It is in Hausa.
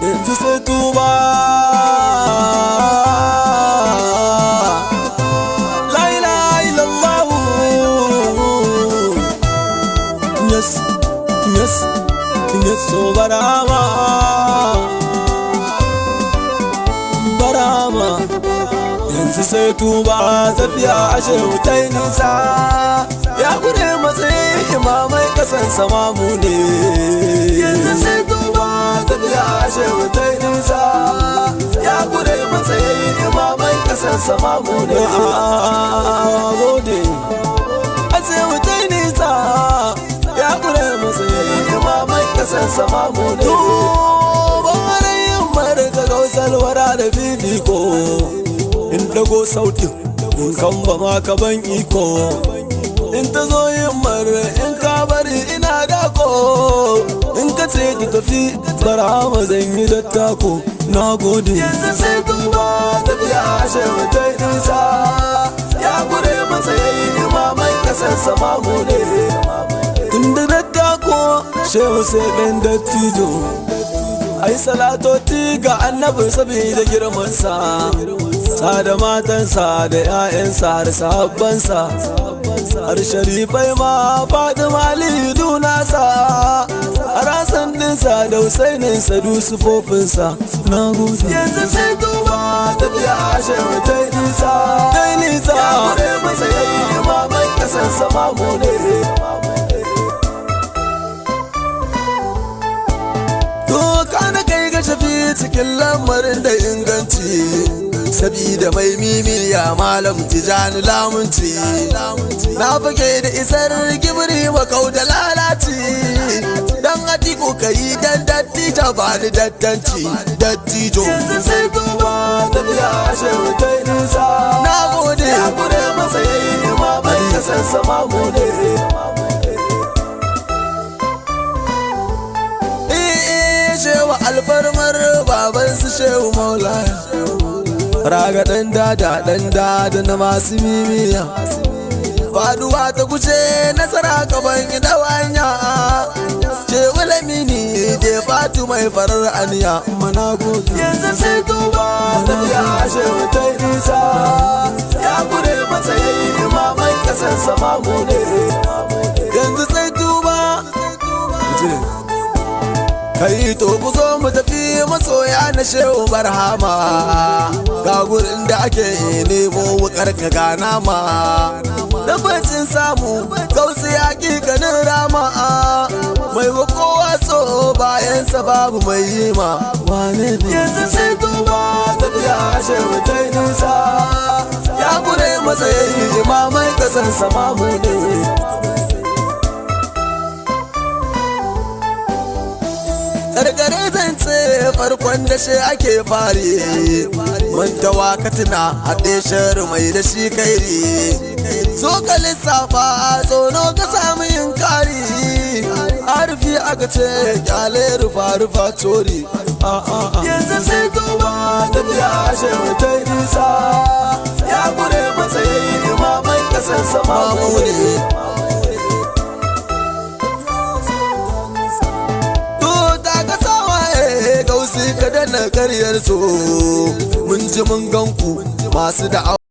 yanzu sai tuba. La ilaha illallah. Yes, yes, yes, so barama, barama. Yanzu sai tuba, tafiya ashe wutai nisa. Ya gure matsayin imamai kasan samamu ne. Yanzu sai tuba, tafiya ashe wutai nisa. Ya gure matsayin imamai kasan samamu ne. Gode ashe wutai nisa. Ya gure matsayin imamai kasan samamu ne. Bangaren yamma daga gausar wara da bibiko. In dago sautin in kan ba ma ka ban iko. In ta zo yin mara in ka bari ina dako. In ka ce ki tafi barama zan yi dattako. Na gode. Yanzu sai tuba tafiya ashe wutai nisa. Ya gure matsayin imamai kasan samamu ne. Tun da dattako shehu sai ɗan dattijo. Ai salatoti ga annabi saboda girmansa. Sa da matansa da 'ya'yansa har sahabbansa. Har sharifai ma Fatima Aliyu nasa. Har Hassan dinsa da Husaininsa du sufofinsa. Na gode. Yanzu sai tuba tafiya ashe wutai nisa. Dai nisa. Ya gure matsayin imamai kasan samamu ne. Kana kai ga shafi cikin lamarin da inganci. Sabida mai mimiya malam Tijani lamunci. Na fage da isar gibiri makau da lalaci. Dan Atiku kayi dan dattija ba ni dattanci. Dattijo yanzu sai tuba tafiya ashe wutai nisa. Na gode. Ya gure matsayin imamai kasan samamu ne. Shewa alfarmar babansu shehu maulaya. Raga ɗan dada na masu mimiya. Faduwa ta kuce nasara gaban idawanya. Shehu lamini da fatu mai farar aniya. Mana gode. Yanzu sai tuba tafiya ashe wutai nisa. Ya gure matsayin imamai kasan samamu ne. Yanzu sai tuba. Kai to ku zo mu tafi masoya na shehu barhama. Ga gurin da ake nemo wukar ka gana ma. Tabbacin samu kausi hakikanin rama. Mai wa kowa so bayansa babu mai yi ma. Wane ne? Yanzu sai tuba tafiya ashe wutai nisa. Ya gure matsayin imamai kasan samamu ne. Gargare zance farkon da shi ake fari. Mantawa ka tuna haɗe shari mai da shi kairi. So ka lissafa tsono ka samu yin kari. Harfi aka ce kyale rufa tori. Yanzu sai tuba tafiya ashe wutai nisa. Ya gure matsayin imamai kasan samamu ne. Gausi ka dana karyar so. Mun ji mun ganku masu da'awa.